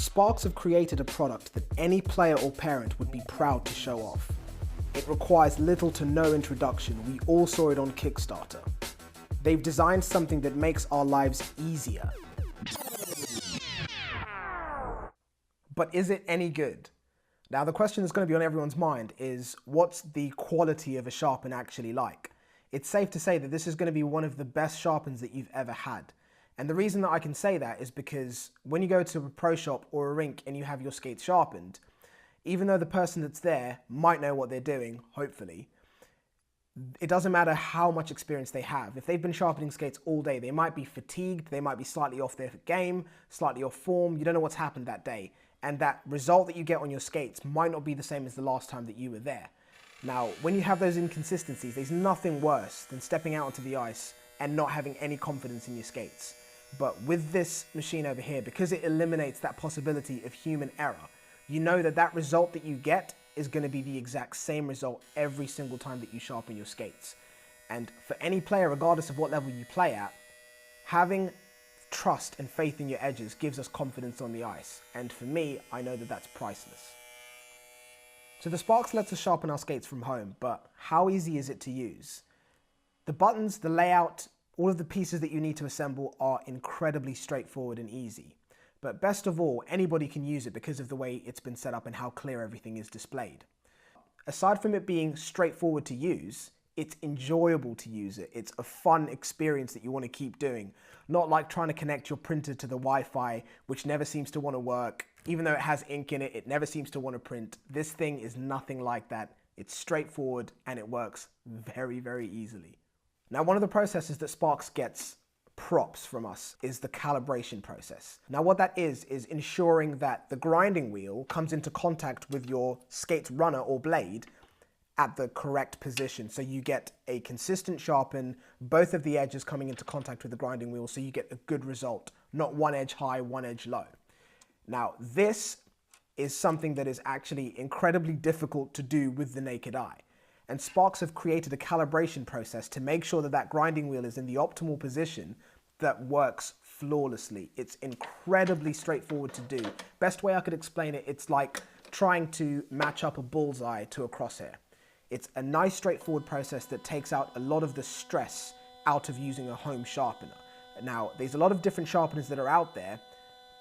Sparx have created a product that any player or parent would be proud to show off. It requires little to no introduction. We all saw it on Kickstarter. They've designed something that makes our lives easier. But is it any good? Now the question that's going to be on everyone's mind is, what's the quality of a sharpen actually like? It's safe to say that this is going to be one of the best sharpens that you've ever had. And the reason that I can say that is because when you go to a pro shop or a rink and you have your skates sharpened, even though the person that's there might know what they're doing, hopefully, it doesn't matter how much experience they have. If they've been sharpening skates all day, they might be fatigued, they might be slightly off their game, slightly off form, you don't know what's happened that day. And that result that you get on your skates might not be the same as the last time that you were there. Now, when you have those inconsistencies, there's nothing worse than stepping out onto the ice and not having any confidence in your skates. But with this machine over here, because it eliminates that possibility of human error, you know that that result that you get is going to be the exact same result every single time that you sharpen your skates. And for any player, regardless of what level you play at, having trust and faith in your edges gives us confidence on the ice. And for me, I know that that's priceless. So the Sparx lets us sharpen our skates from home, but how easy is it to use? The buttons, the layout, all of the pieces that you need to assemble are incredibly straightforward and easy. But best of all, anybody can use it because of the way it's been set up and how clear everything is displayed. Aside from it being straightforward to use, it's enjoyable to use it. It's a fun experience that you want to keep doing. Not like trying to connect your printer to the Wi-Fi, which never seems to want to work. Even though it has ink in it, it never seems to want to print. This thing is nothing like that. It's straightforward and it works very, very easily. Now, one of the processes that Sparx gets props from us is the calibration process. Now, what that is ensuring that the grinding wheel comes into contact with your skate's runner or blade at the correct position. So you get a consistent sharpen, both of the edges coming into contact with the grinding wheel, so you get a good result, not one edge high, one edge low. Now, this is something that is actually incredibly difficult to do with the naked eye. And Sparx have created a calibration process to make sure that that grinding wheel is in the optimal position that works flawlessly. It's incredibly straightforward to do. Best way I could explain it, it's like trying to match up a bullseye to a crosshair. It's a nice straightforward process that takes out a lot of the stress out of using a home sharpener. Now, there's a lot of different sharpeners that are out there,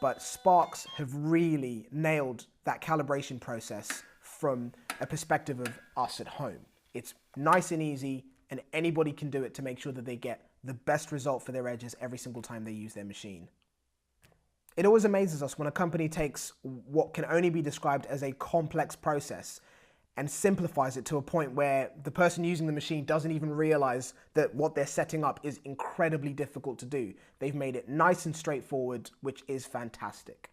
but Sparx have really nailed that calibration process from a perspective of us at home. It's nice and easy, and anybody can do it to make sure that they get the best result for their edges every single time they use their machine. It always amazes us when a company takes what can only be described as a complex process and simplifies it to a point where the person using the machine doesn't even realize that what they're setting up is incredibly difficult to do. They've made it nice and straightforward, which is fantastic.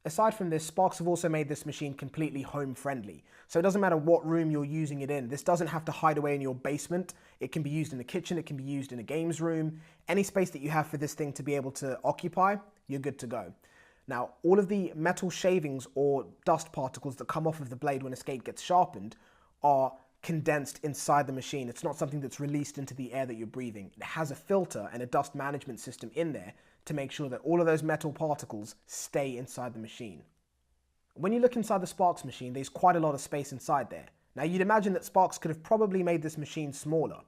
Aside from this, Sparx have also made this machine completely home friendly. So it doesn't matter what room you're using it in. This doesn't have to hide away in your basement. It can be used in the kitchen. It can be used in a games room. Any space that you have for this thing to be able to occupy, you're good to go. Now, all of the metal shavings or dust particles that come off of the blade when a skate gets sharpened are condensed inside the machine. It's not something that's released into the air that you're breathing. It has a filter and a dust management system in there to make sure that all of those metal particles stay inside the machine. When you look inside the Sparx machine, there's quite a lot of space inside there. Now, you'd imagine that Sparx could have probably made this machine smaller,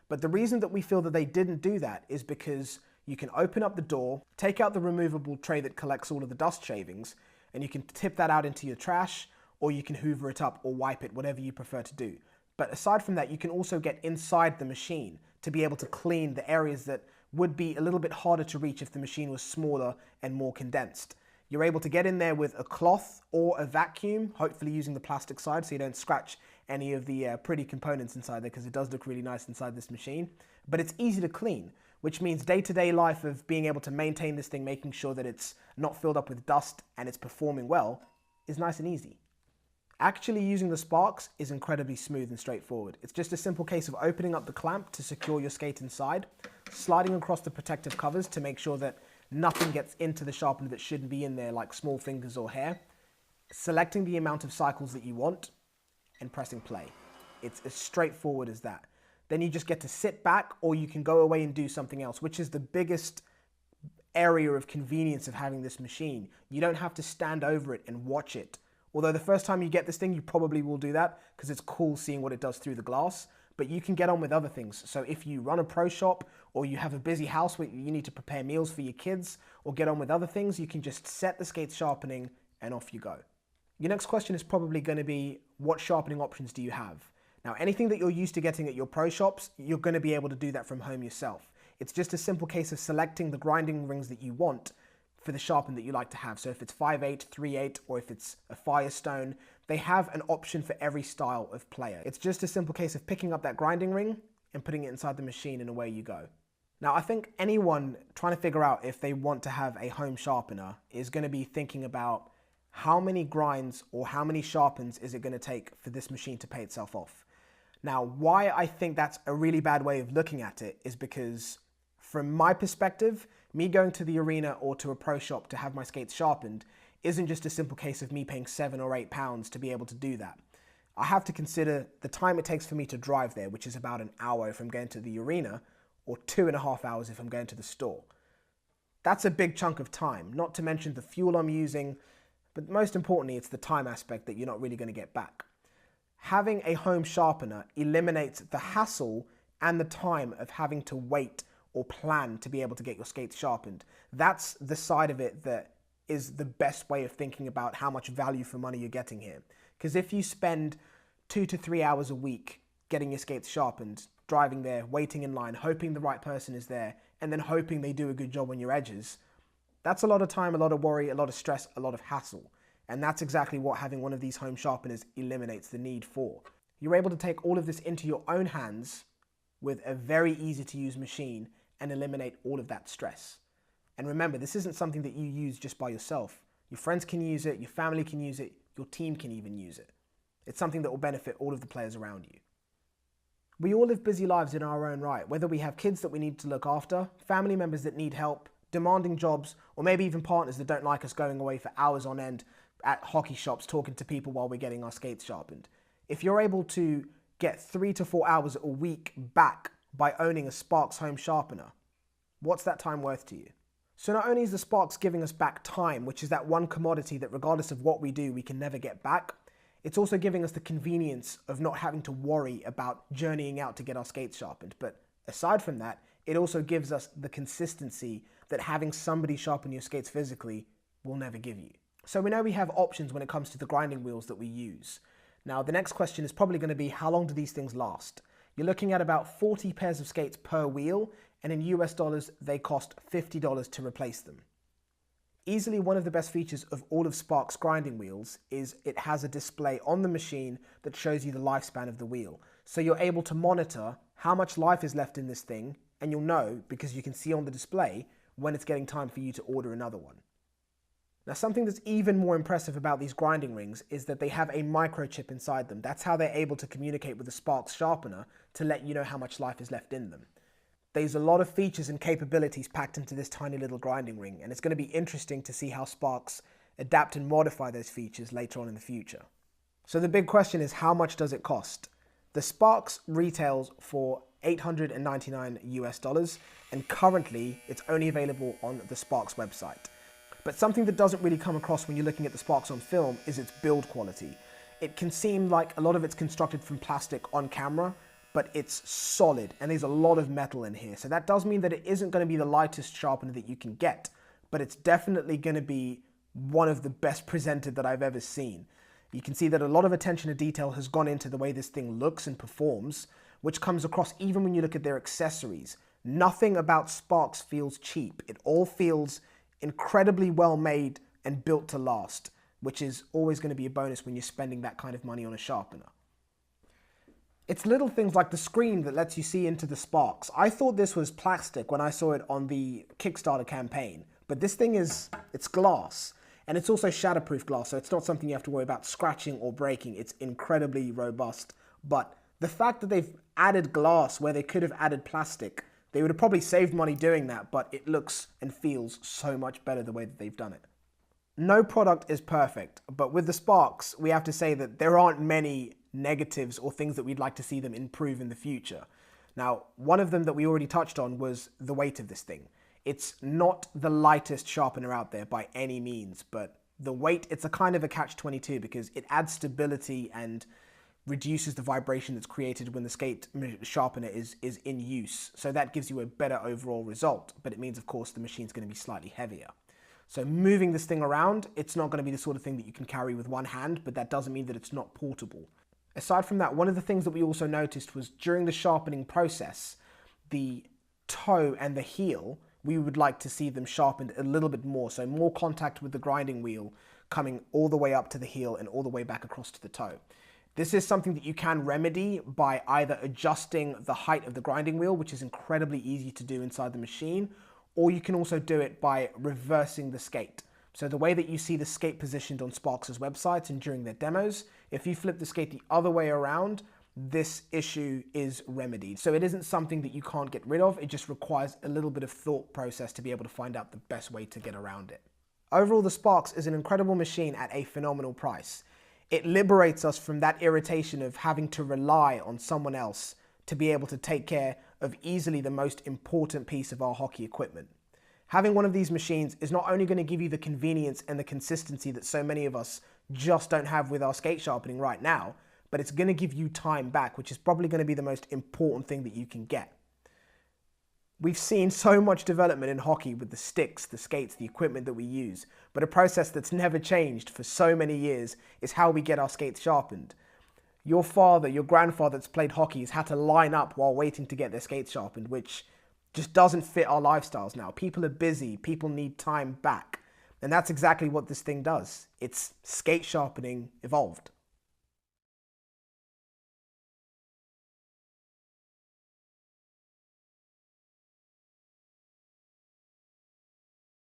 but the reason that we feel that they didn't do that is because you can open up the door, take out the removable tray that collects all of the dust shavings, and you can tip that out into your trash, or you can hoover it up or wipe it, whatever you prefer to do. But aside from that, you can also get inside the machine to be able to clean the areas that would be a little bit harder to reach if the machine was smaller and more condensed. You're able to get in there with a cloth or a vacuum, hopefully using the plastic side so you don't scratch any of the pretty components inside there, because it does look really nice inside this machine. But it's easy to clean, which means day-to-day life of being able to maintain this thing, making sure that it's not filled up with dust and it's performing well, is nice and easy. Actually using the Sparx is incredibly smooth and straightforward. It's just a simple case of opening up the clamp to secure your skate inside, sliding across the protective covers to make sure that nothing gets into the sharpener that shouldn't be in there, like small fingers or hair, selecting the amount of cycles that you want, and pressing play. It's as straightforward as that. Then you just get to sit back, or you can go away and do something else, which is the biggest area of convenience of having this machine. You don't have to stand over it and watch it. Although the first time you get this thing, you probably will do that because it's cool seeing what it does through the glass. But you can get on with other things. So if you run a pro shop or you have a busy house where you need to prepare meals for your kids or get on with other things, you can just set the skate sharpening and off you go. Your next question is probably going to be, what sharpening options do you have? Now, anything that you're used to getting at your pro shops, you're going to be able to do that from home yourself. It's just a simple case of selecting the grinding rings that you want for the sharpen that you like to have. So if it's 5/8, 3/8, or if it's a Firestone, they have an option for every style of player. It's just a simple case of picking up that grinding ring and putting it inside the machine and away you go. Now, I think anyone trying to figure out if they want to have a home sharpener is going to be thinking about how many grinds or how many sharpens is it going to take for this machine to pay itself off. Now, why I think that's a really bad way of looking at it is because from my perspective, me going to the arena or to a pro shop to have my skates sharpened isn't just a simple case of me paying £7 or £8 to be able to do that. I have to consider the time it takes for me to drive there, which is about an hour if I'm going to the arena, or 2.5 hours if I'm going to the store. That's a big chunk of time, not to mention the fuel I'm using, but most importantly, it's the time aspect that you're not really going to get back. Having a home sharpener eliminates the hassle and the time of having to wait or plan to be able to get your skates sharpened. That's the side of it that is the best way of thinking about how much value for money you're getting here. Because if you spend 2 to 3 hours a week getting your skates sharpened, driving there, waiting in line, hoping the right person is there, and then hoping they do a good job on your edges, that's a lot of time, a lot of worry, a lot of stress, a lot of hassle. And that's exactly what having one of these home sharpeners eliminates the need for. You're able to take all of this into your own hands with a very easy to use machine and eliminate all of that stress. And remember, this isn't something that you use just by yourself. Your friends can use it, your family can use it, your team can even use it. It's something that will benefit all of the players around you. We all live busy lives in our own right, whether we have kids that we need to look after, family members that need help, demanding jobs, or maybe even partners that don't like us going away for hours on end at hockey shops talking to people while we're getting our skates sharpened. If you're able to get 3 to 4 hours a week back by owning a Sparx home sharpener, what's that time worth to you? So not only is the Sparx giving us back time, which is that one commodity that regardless of what we do, we can never get back, it's also giving us the convenience of not having to worry about journeying out to get our skates sharpened. But aside from that, it also gives us the consistency that having somebody sharpen your skates physically will never give you. So we know we have options when it comes to the grinding wheels that we use. Now, the next question is probably going to be, how long do these things last? You're looking at about 40 pairs of skates per wheel, and in US dollars, they cost $50 to replace them. Easily one of the best features of all of Sparx grinding wheels is it has a display on the machine that shows you the lifespan of the wheel. So you're able to monitor how much life is left in this thing, and you'll know, because you can see on the display, when it's getting time for you to order another one. Now, something that's even more impressive about these grinding rings is that they have a microchip inside them. That's how they're able to communicate with the Sparx sharpener to let you know how much life is left in them. There's a lot of features and capabilities packed into this tiny little grinding ring, and it's going to be interesting to see how Sparx adapt and modify those features later on in the future. So the big question is, how much does it cost? The Sparx retails for $899 US, and currently it's only available on the Sparx website. But something that doesn't really come across when you're looking at the Sparx on film is its build quality. It can seem like a lot of it's constructed from plastic on camera, but it's solid and there's a lot of metal in here. So that does mean that it isn't going to be the lightest sharpener that you can get, but it's definitely going to be one of the best presented that I've ever seen. You can see that a lot of attention to detail has gone into the way this thing looks and performs, which comes across even when you look at their accessories. Nothing about Sparx feels cheap. It all feels incredibly well made and built to last, which is always going to be a bonus when you're spending that kind of money on a sharpener. It's little things like the screen that lets you see into the Sparx. I thought this was plastic when I saw it on the Kickstarter campaign, but this thing it's glass, and it's also shatterproof glass, so it's not something you have to worry about scratching or breaking. It's incredibly robust, but the fact that they've added glass where they could have added plastic, they would have probably saved money doing that, but it looks and feels so much better the way that they've done it. No product is perfect, but with the Sparx, we have to say that there aren't many negatives or things that we'd like to see them improve in the future. Now, one of them that we already touched on was the weight of this thing. It's not the lightest sharpener out there by any means, but the weight, it's a kind of a catch-22 because it adds stability and reduces the vibration that's created when the skate sharpener is in use. So that gives you a better overall result, but it means, of course, the machine's going to be slightly heavier. So moving this thing around, it's not going to be the sort of thing that you can carry with one hand, but that doesn't mean that it's not portable. Aside from that, one of the things that we also noticed was during the sharpening process, the toe and the heel, we would like to see them sharpened a little bit more. So more contact with the grinding wheel coming all the way up to the heel and all the way back across to the toe. This is something that you can remedy by either adjusting the height of the grinding wheel, which is incredibly easy to do inside the machine, or you can also do it by reversing the skate. So the way that you see the skate positioned on Sparx's websites and during their demos, if you flip the skate the other way around, this issue is remedied. So it isn't something that you can't get rid of, it just requires a little bit of thought process to be able to find out the best way to get around it. Overall, the Sparx is an incredible machine at a phenomenal price. It liberates us from that irritation of having to rely on someone else to be able to take care of easily the most important piece of our hockey equipment. Having one of these machines is not only going to give you the convenience and the consistency that so many of us just don't have with our skate sharpening right now, but it's going to give you time back, which is probably going to be the most important thing that you can get. We've seen so much development in hockey with the sticks, the skates, the equipment that we use, but a process that's never changed for so many years is how we get our skates sharpened. Your father, your grandfather that's played hockey has had to line up while waiting to get their skates sharpened, which just doesn't fit our lifestyles now. People are busy, people need time back, and that's exactly what this thing does. It's skate sharpening evolved.